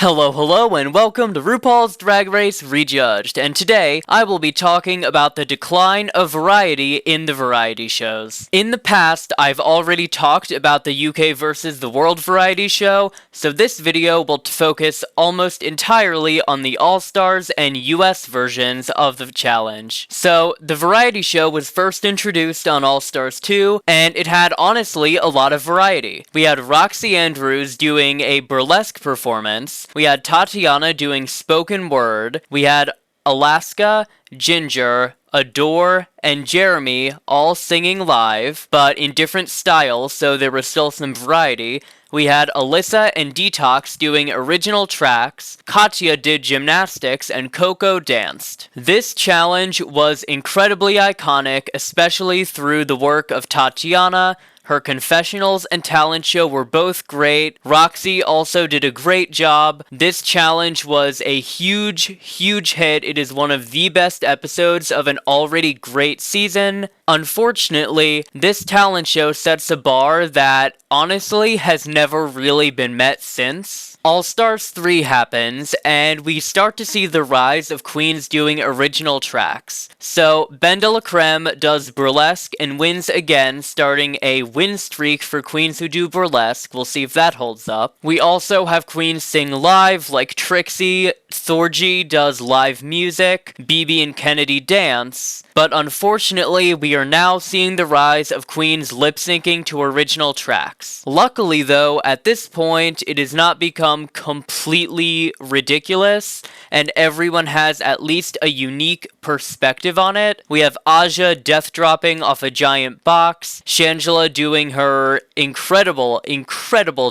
Hello, and welcome to RuPaul's Drag Race Rejudged, and today I will be talking about the decline of variety in the variety shows. In the past, I've already talked about the UK versus the World variety show, so this video will focus almost entirely on the All-Stars and US versions of the challenge. So, the variety show was first introduced on All-Stars 2, and it had honestly a lot of variety. We had Roxy Andrews doing a burlesque performance. We had Tatiana doing spoken word. We had Alaska, Ginger, Adore, and Jeremy all singing live, but in different styles, so there was still some variety. We had Alyssa and Detox doing original tracks, Katya did gymnastics, and Coco danced. This challenge was incredibly iconic, especially through the work of Tatiana. Her confessionals and talent show were both great. Roxy also did a great job. This challenge was a huge hit. It is one of the best episodes of an already great season. Unfortunately, this talent show sets a bar that honestly has never really been met since. All-Stars 3 happens, and we start to see the rise of queens doing original tracks. So, Ben de la Creme does burlesque and wins again, starting a win streak for queens who do burlesque. We'll see if that holds up. We also have queens sing live, like Trixie. Thorgy does live music. BB and Kennedy dance. But unfortunately, we are now seeing the rise of queens lip-syncing to original tracks. Luckily though, at this point, it has not become completely ridiculous, and everyone has at least a unique perspective on it. We have Aja death-dropping off a giant box, Shangela doing her incredible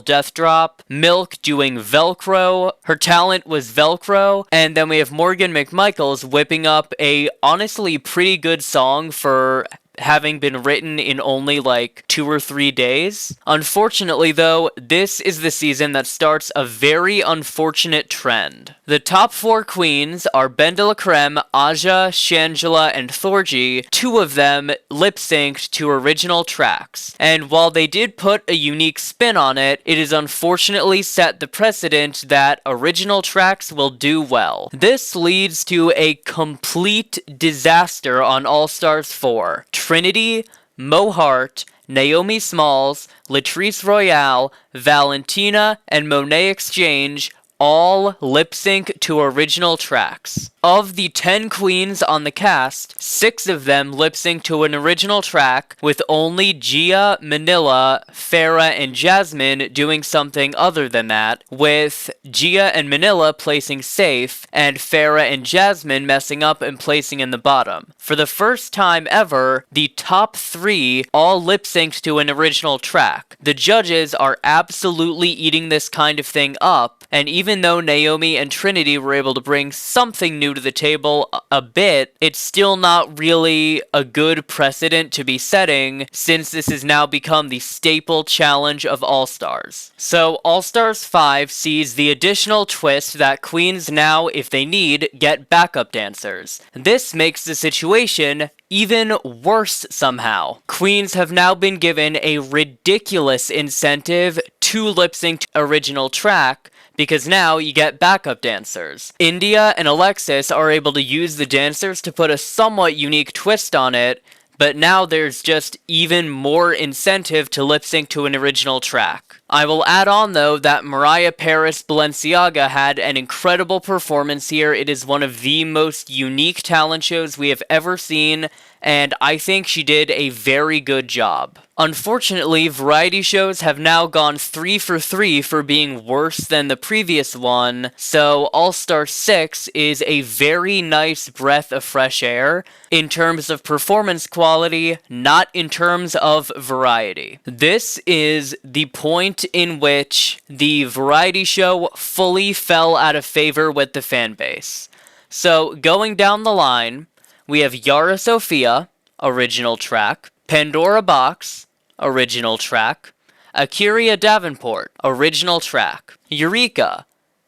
death drop, Milk doing Velcro, her talent was Velcro, and then we have Morgan McMichaels whipping up a honestly pretty good song for having been written in only like 2 or 3 days. Unfortunately though, this is the season that starts a very unfortunate trend. The top 4 queens are Ben de la Creme, Aja, Shangela, and Thorgy. 2 of them lip-synced to original tracks. And while they did put a unique spin on it, it has unfortunately set the precedent that original tracks will do well. This leads to a complete disaster on All-Stars 4. Trinity, Mo Hart, Naomi Smalls, Latrice Royale, Valentina, and Monet Exchange all lip-sync to original tracks. Of the 10 queens on the cast, 6 of them lip-sync to an original track, with only Gia, Manila, Farrah, and Jasmine doing something other than that, with Gia and Manila placing safe, and Farrah and Jasmine messing up and placing in the bottom. For the first time ever, the top 3 all lip-synced to an original track. The judges are absolutely eating this kind of thing up, and even though Naomi and Trinity were able to bring something new to the table a bit, it's still not really a good precedent to be setting, since this has now become the staple challenge of All-Stars. So All-Stars 5 sees the additional twist that queens now, if they need, get backup dancers. This makes the situation even worse somehow. Queens have now been given a ridiculous incentive to lip-sync to original track, because now you get backup dancers. India and Alexis are able to use the dancers to put a somewhat unique twist on it, but now there's just even more incentive to lip-sync to an original track. I will add on though that Mariah Paris Balenciaga had an incredible performance here. It is one of the most unique talent shows we have ever seen, and I think she did a very good job. Unfortunately, variety shows have now gone 3 for 3 for being worse than the previous one, so All-Star 6 is a very nice breath of fresh air in terms of performance quality, not in terms of variety. This is the point in which the variety show fully fell out of favor with the fan base. So, going down the line, we have Yara Sofia, original track, Pandora Box, original track, Akira Davenport, original track, Eureka,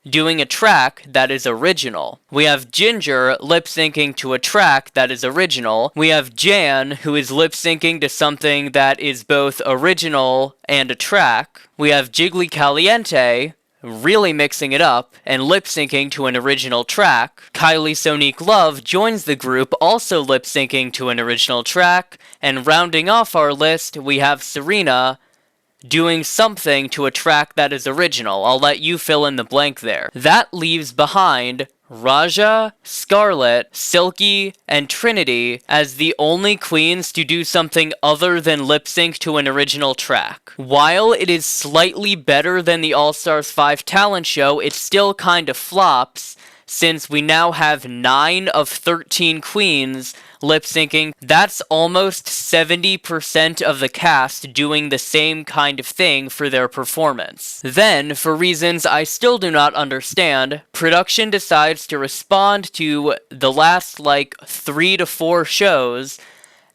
doing a track that is original. We have Ginger lip-syncing to a track that is original. We have Jan, who is lip-syncing to something that is both original and a track. We have Jiggly Caliente, really mixing it up and lip-syncing to an original track. Kylie Sonique Love joins the group, also lip-syncing to an original track, and rounding off our list, we have Serena doing something to a track that is original. I'll let you fill in the blank there. That leaves behind Raja, Scarlett, Silky, and Trinity as the only queens to do something other than lip sync to an original track. While it is slightly better than the All Stars 5 talent show, it still kind of flops, since we now have 9 of 13 queens lip-syncing. That's almost 70% of the cast doing the same kind of thing for their performance. Then, for reasons I still do not understand, production decides to respond to the last, 3 to 4 shows,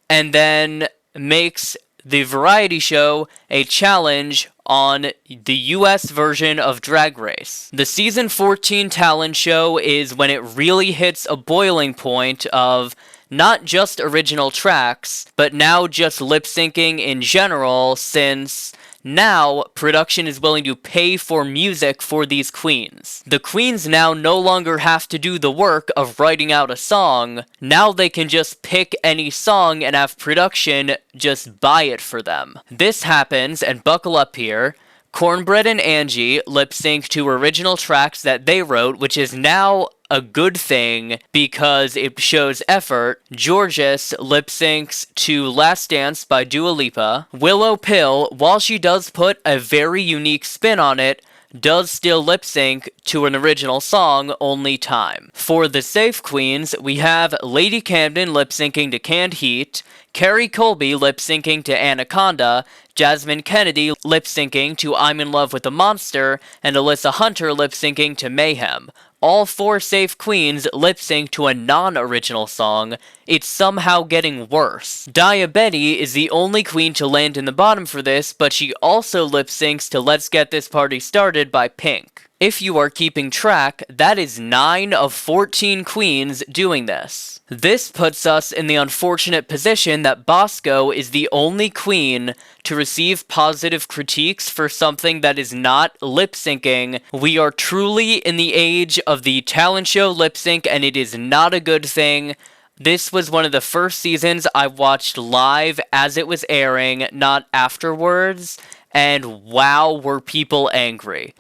and then makes the variety show a challenge on the US version of Drag Race. The season 14 talent show is when it really hits a boiling point of not just original tracks, but now just lip syncing in general, since now production is willing to pay for music for these queens. The queens now no longer have to do the work of writing out a song. Now they can just pick any song and have production just buy it for them. This happens, and buckle up here, Cornbread and Angie lip sync to original tracks that they wrote, which is now a good thing because it shows effort. Georges lip syncs to Last Dance by Dua Lipa. Willow Pill, while she does put a very unique spin on it, does still lip sync to an original song, Only Time. For the safe queens, we have Lady Camden lip syncing to Canned Heat, Carrie Colby lip syncing to Anaconda, Jasmine Kennedy lip syncing to I'm in Love with a Monster, and Alyssa Hunter lip syncing to Mayhem. All 4 safe queens lip sync to a non-original song. It's somehow getting worse. Daya Betty is the only queen to land in the bottom for this, but she also lip syncs to Let's Get This Party Started by Pink. If you are keeping track, that is 9 of 14 queens doing this. This puts us in the unfortunate position that Bosco is the only queen to receive positive critiques for something that is not lip syncing. We are truly in the age of the talent show lip sync, and it is not a good thing. This was one of the first seasons I watched live as it was airing, not afterwards, and wow, were people angry.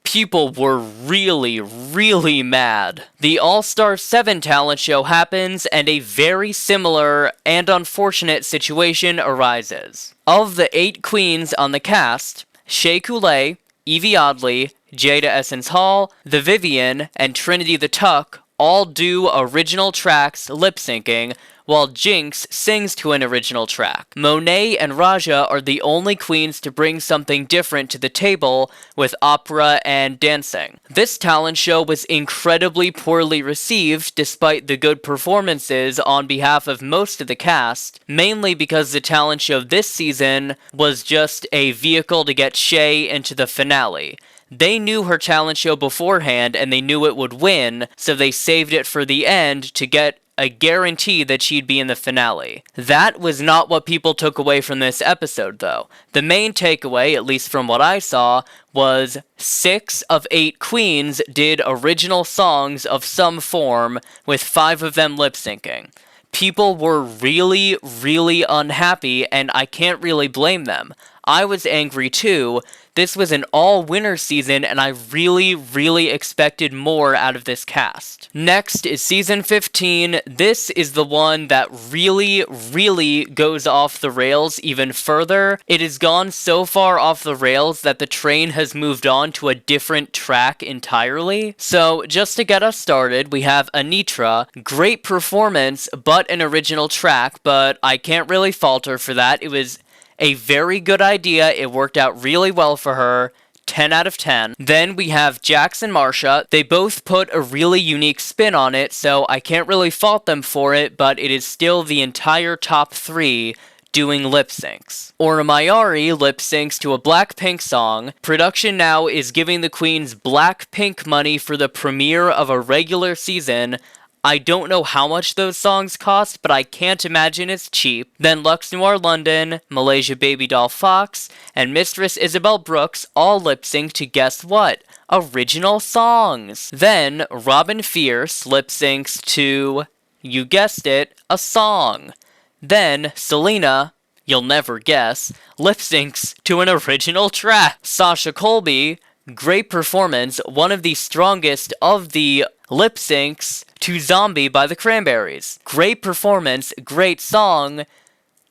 People were really, really mad. The All-Star 7 talent show happens, and a very similar and unfortunate situation arises. Of the 8 queens on the cast, Shea Coulee, Evie Oddly, Jada Essence Hall, The Vivienne, and Trinity the Tuck all do original tracks lip-syncing, while Jinx sings to an original track. Monet and Raja are the only queens to bring something different to the table with opera and dancing. This talent show was incredibly poorly received despite the good performances on behalf of most of the cast, mainly because the talent show this season was just a vehicle to get Shea into the finale. They knew her talent show beforehand and they knew it would win, so they saved it for the end to get a guarantee that she'd be in the finale. That was not what people took away from this episode, though. The main takeaway, at least from what I saw, was 6 of 8 queens did original songs of some form, with 5 of them lip-syncing. People were really, really unhappy, and I can't really blame them. I was angry too. This was an all-winner season, and I really, really expected more out of this cast. Next is Season 15. This is the one that really, really goes off the rails even further. It has gone so far off the rails that the train has moved on to a different track entirely. So, just to get us started, we have Anitra. Great performance, but an original track, but I can't really fault her for that. It was a very good idea. It worked out really well for her. 10 out of 10. Then we have Jax and Marsha. They both put a really unique spin on it, so I can't really fault them for it, but it is still the entire top 3 doing lip syncs. Ora Mayari lip syncs to a Blackpink song. Production now is giving the queens Blackpink money for the premiere of a regular season. I don't know how much those songs cost, but I can't imagine it's cheap. Then Lux Noir London, Malaysia Baby Doll Fox, and Mistress Isabel Brooks all lip sync to guess what? original songs. Then Robin Fierce lip syncs to, you guessed it, a song. Then Selena, you'll never guess, lip syncs to an original track. Sasha Colby, great performance, one of the strongest of the lip syncs to Zombie by the Cranberries. Great performance, great song.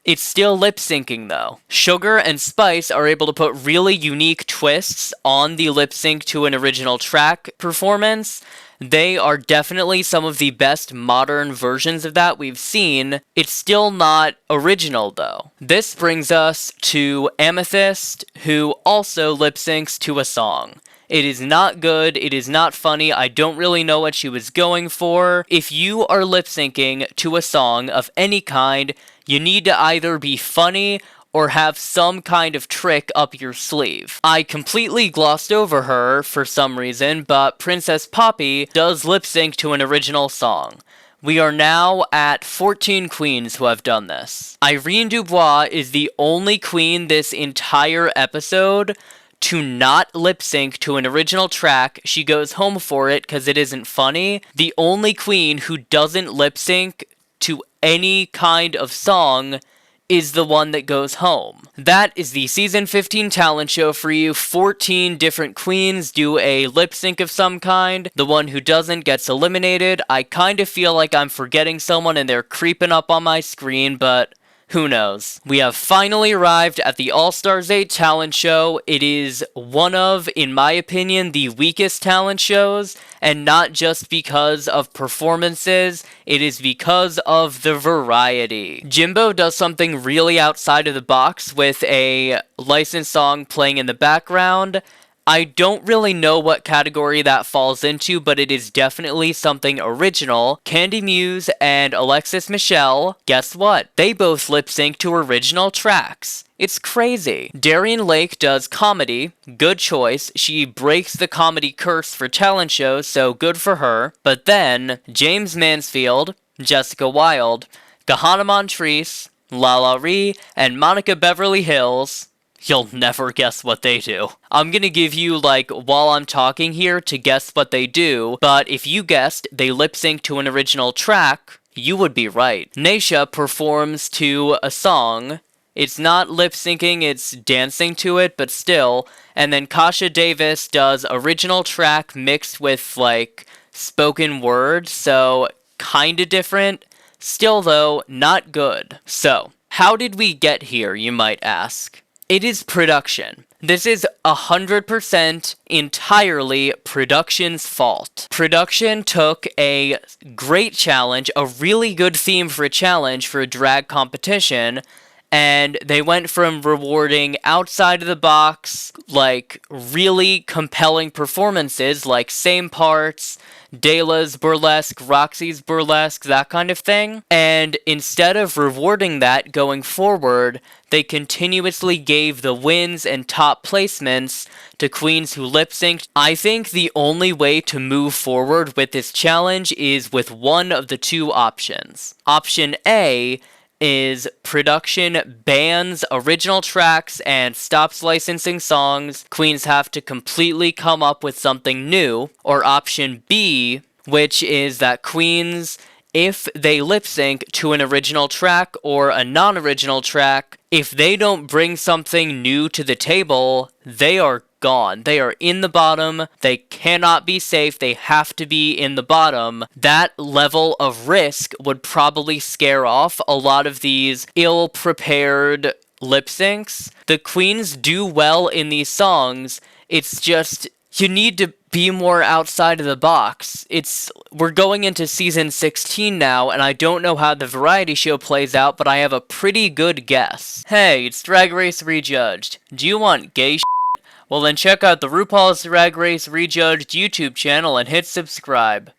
It's still lip syncing though. Sugar and Spice are able to put really unique twists on the lip sync to an original track performance. They are definitely some of the best modern versions of that we've seen. It's still not original though. This brings us to Amethyst, who also lip syncs to a song. It is not good, it is not funny, I don't really know what she was going for. If you are lip syncing to a song of any kind, you need to either be funny or have some kind of trick up your sleeve. I completely glossed over her for some reason, but Princess Poppy does lip sync to an original song. We are now at 14 queens who have done this. Irene Dubois is the only queen this entire episode to not lip sync to an original track. She goes home for it because it isn't funny. The only queen who doesn't lip sync to any kind of song is the one that goes home. That is the season 15 talent show for you. 14 different queens do a lip sync of some kind. The one who doesn't gets eliminated. I kind of feel like I'm forgetting someone and they're creeping up on my screen, but who knows? We have finally arrived at the All-Stars 8 talent show. It is one of, in my opinion, the weakest talent shows, and not just because of performances, it is because of the variety. Jimbo does something really outside of the box with a licensed song playing in the background. I don't really know what category that falls into, but it is definitely something original. Candy Muse and Alexis Michelle, guess what? They both lip sync to original tracks. It's crazy. Darian Lake does comedy. Good choice. She breaks the comedy curse for talent shows, so good for her. But then, James Mansfield, Jessica Wilde, Gahana Montrese, Lala Ree, and Monica Beverly Hills, you'll never guess what they do. I'm gonna give you, while I'm talking here to guess what they do, but if you guessed they lip sync to an original track, you would be right. Naisha performs to a song. It's not lip syncing, it's dancing to it, but still. And then Kasha Davis does original track mixed with, spoken word, so kinda different. Still, though, not good. So, how did we get here, you might ask? It is production. This is 100% entirely production's fault. Production took a great challenge, a really good theme for a challenge for a drag competition, and they went from rewarding outside of the box, really compelling performances, like Same Parts, Dayla's burlesque, Roxy's burlesque, that kind of thing. And instead of rewarding that going forward, they continuously gave the wins and top placements to queens who lip synced. I think the only way to move forward with this challenge is with one of the two options. Option A is production bans original tracks and stops licensing songs. Queens have to completely come up with something new. Or option B, which is that queens, if they lip sync to an original track or a non-original track, if they don't bring something new to the table, they are gone. They are in the bottom. They cannot be safe. They have to be in the bottom. That level of risk would probably scare off a lot of these ill-prepared lip syncs. The queens do well in these songs. It's just, you need to be more outside of the box. We're going into season 16 now, and I don't know how the variety show plays out, but I have a pretty good guess. Hey, it's Drag Race Rejudged. Do you want gay shit? Well then check out the RuPaul's Drag Race Rejudged YouTube channel and hit subscribe.